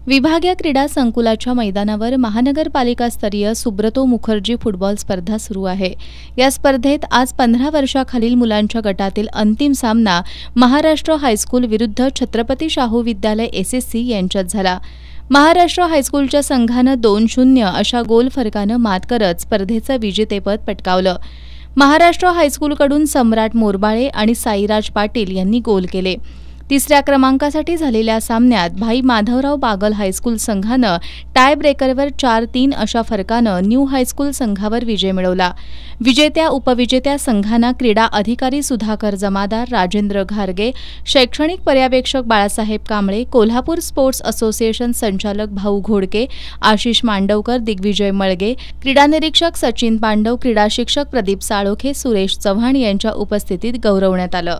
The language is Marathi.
विभागीय क्रीडा संकुलाच्या मैदानावर महानगरपालिकास्तरीय सुब्रतो मुखर्जी फुटबॉल स्पर्धा सुरू आहे। या स्पर्धेत आज 15 वर्षाखालील मुलांच्या गटातील अंतिम सामना महाराष्ट्र हायस्कूल विरुद्ध छत्रपती शाहू विद्यालय एसएससी यांच्यात झाला। महाराष्ट्र हायस्कूलच्या संघानं 2-0 अशा गोल फरकानं मात करत स्पर्धेचं विजेतेपद पटकावलं। महाराष्ट्र हायस्कूलकडून सम्राट मोरबाळे आणि साईराज पाटील यांनी गोल केले। तिसऱ्या क्रमांकासाठी झालेल्या सामन्यात भाई माधवराव बागल हायस्कूल संघानं टाय ब्रेकरवर 4-3 अशा फरकानं न्यू हायस्कूल संघावर विजय मिळवला। विजेत्या उपविजेत्या संघांना क्रीडा अधिकारी सुधाकर जमादार, राजेंद्र घारगे, शैक्षणिक पर्यवेक्षक बाळासाहेब कांबळे, कोल्हापूर स्पोर्ट्स असोसिएशन संचालक भाऊ घोडके, आशिष मांडवकर, दिग्विजय मळगे, क्रीडा निरीक्षक सचिन पांडव, क्रीडा शिक्षक प्रदीप साळोखे, सुरेश चव्हाण यांच्या उपस्थितीत गौरवण्यात आलं।